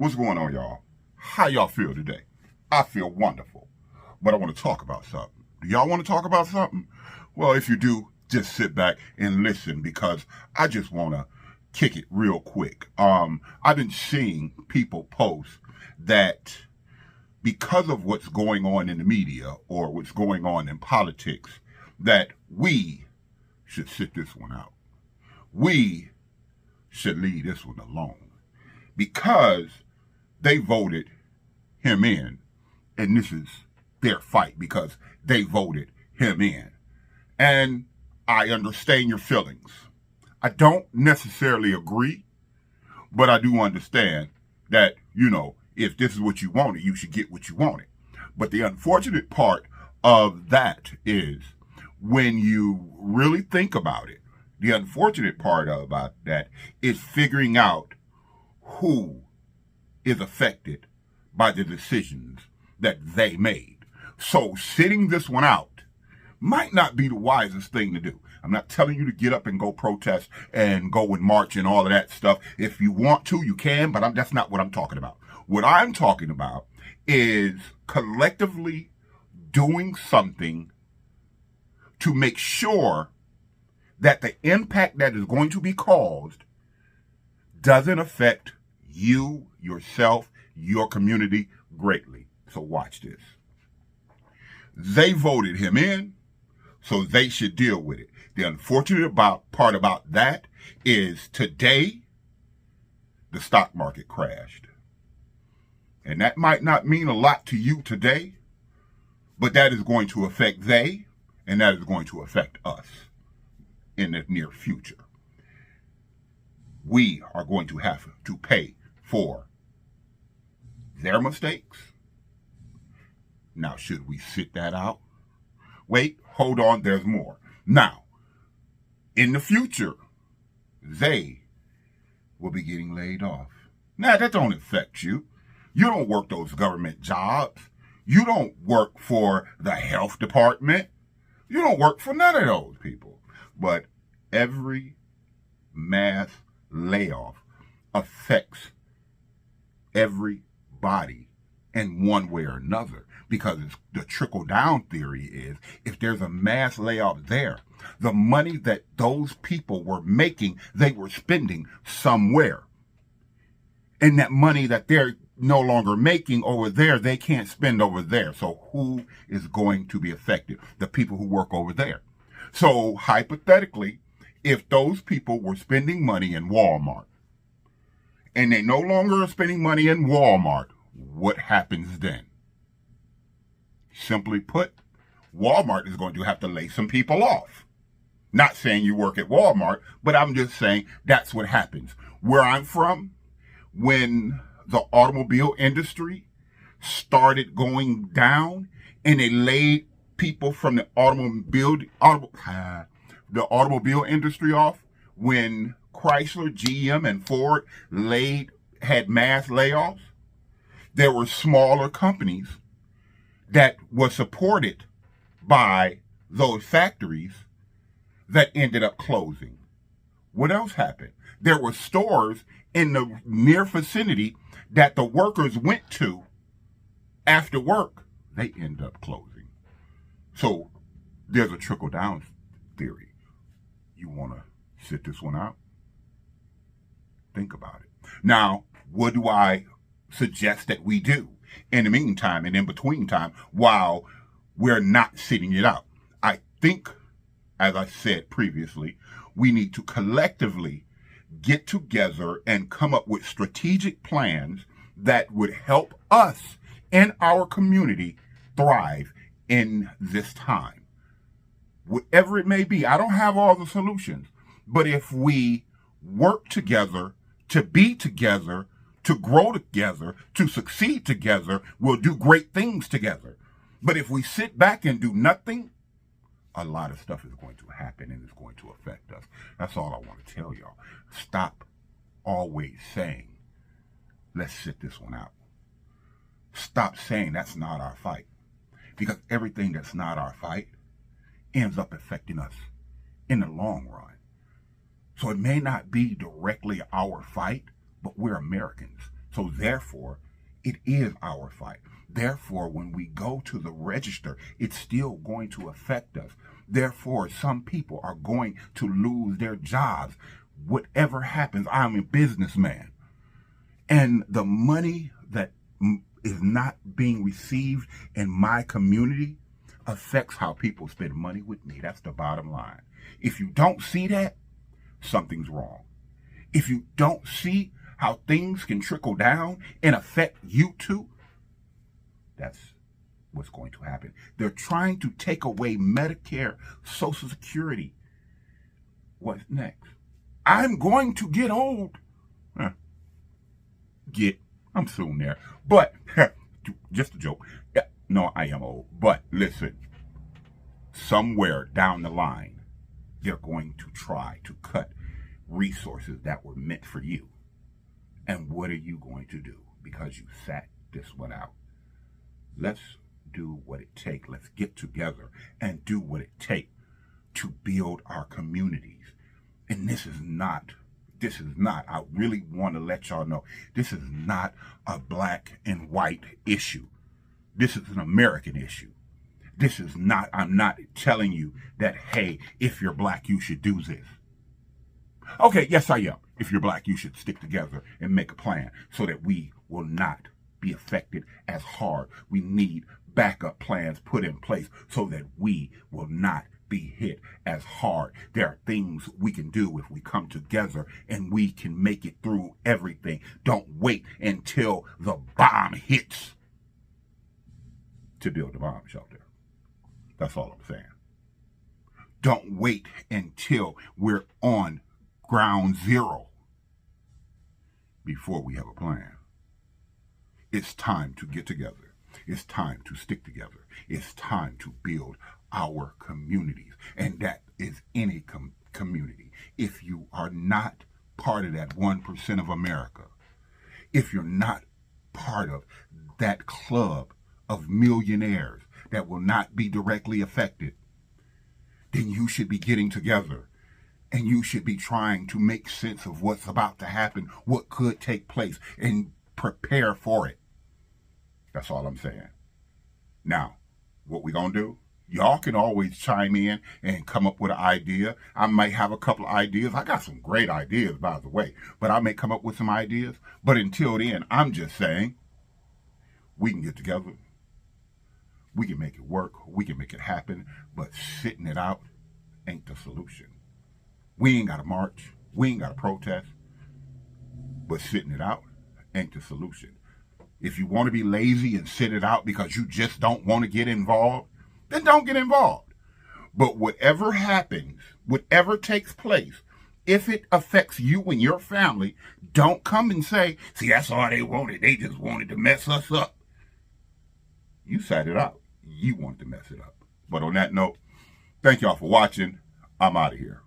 What's going on, y'all? How y'all feel today? I feel wonderful, but I want to talk about something. Do y'all want to talk about something? Well, if you do, just sit back and listen because I just want to kick it real quick. I've been seeing people post that because of what's going on in the media or what's going on in politics, that we should sit this one out. We should leave this one alone because they voted him in, and this is their fight because they voted him in. And I understand your feelings. I don't necessarily agree, but I do understand that, if this is what you wanted, you should get what you wanted. But the unfortunate part of that is when you really think about it, the unfortunate part about that is figuring out who is affected by the decisions that they made. So sitting this one out might not be the wisest thing to do. I'm not telling you to get up and go protest and go and march and all of that stuff. If you want to, you can, but that's not what I'm talking about. What I'm talking about is collectively doing something to make sure that the impact that is going to be caused doesn't affect you, yourself, your community greatly. So watch this. They voted him in, so they should deal with it. The unfortunate part about that is today, the stock market crashed. And that might not mean a lot to you today, but that is going to affect they, and that is going to affect us in the near future. We are going to have to pay for their mistakes. Now, should we sit that out? Wait, hold on, there's more. Now, in the future, they will be getting laid off. Now, that don't affect you. You don't work those government jobs. You don't work for the health department. You don't work for none of those people. But every mass layoff affects everybody in one way or another, because the trickle-down theory is if there's a mass layoff there, the money that those people were making, they were spending somewhere. And that money that they're no longer making over there, they can't spend over there. So who is going to be affected? The people who work over there. So hypothetically, if those people were spending money in Walmart, and they no longer are spending money in Walmart, what happens then? Simply put, Walmart is going to have to lay some people off. Not saying you work at Walmart, but I'm just saying that's what happens. Where I'm from, when the automobile industry started going down and they laid people from the automobile industry off, when Chrysler, GM, and Ford had mass layoffs, there were smaller companies that were supported by those factories that ended up closing. What else happened? There were stores in the near vicinity that the workers went to after work. They end up closing. So there's a trickle-down theory. You want to sit this one out? Think about it. Now, what do I suggest that we do in the meantime and in between time while we're not sitting it out? I think, as I said previously, we need to collectively get together and come up with strategic plans that would help us and our community thrive in this time. Whatever it may be, I don't have all the solutions, but if we work together, to be together, to grow together, to succeed together, we'll do great things together. But if we sit back and do nothing, a lot of stuff is going to happen and it's going to affect us. That's all I want to tell y'all. Stop always saying, let's sit this one out. Stop saying that's not our fight. Because everything that's not our fight ends up affecting us in the long run. So it may not be directly our fight, but we're Americans. So therefore, it is our fight. Therefore, when we go to the register, it's still going to affect us. Therefore, some people are going to lose their jobs. Whatever happens, I'm a businessman. And the money that is not being received in my community affects how people spend money with me. That's the bottom line. If you don't see that, something's wrong. If you don't see how things can trickle down and affect you too, that's what's going to happen. They're trying to take away Medicare, Social Security. What's next? I'm going to get old. I'm soon there. But, just a joke. Yeah, no, I am old. But listen, somewhere down the line, they're going to try to cut resources that were meant for you. And what are you going to do? Because you sat this one out. Let's do what it takes. Let's get together and do what it takes to build our communities. And this is not, I really want to let y'all know, this is not a black and white issue. This is an American issue. This is not, I'm not telling you that, hey, if you're black, you should do this. Okay, yes, I am. If you're black, you should stick together and make a plan so that we will not be affected as hard. We need backup plans put in place so that we will not be hit as hard. There are things we can do if we come together and we can make it through everything. Don't wait until the bomb hits to build a bomb shelter. That's all I'm saying. Don't wait until we're on ground zero before we have a plan. It's time to get together. It's time to stick together. It's time to build our communities. And that is any community. If you are not part of that 1% of America, if you're not part of that club of millionaires that will not be directly affected, then you should be getting together and you should be trying to make sense of what's about to happen, what could take place, and prepare for it. That's all I'm saying. Now, what we gonna do? Y'all can always chime in and come up with an idea. I might have a couple of ideas. I got some great ideas, by the way, but I may come up with some ideas. But until then, I'm just saying, we can get together. We can make it work. We can make it happen. But sitting it out ain't the solution. We ain't got to march. We ain't got to protest. But sitting it out ain't the solution. If you want to be lazy and sit it out because you just don't want to get involved, then don't get involved. But whatever happens, whatever takes place, if it affects you and your family, don't come and say, see, that's all they wanted. They just wanted to mess us up. You sat it out. You wanted to mess it up. But on that note, thank y'all for watching. I'm out of here.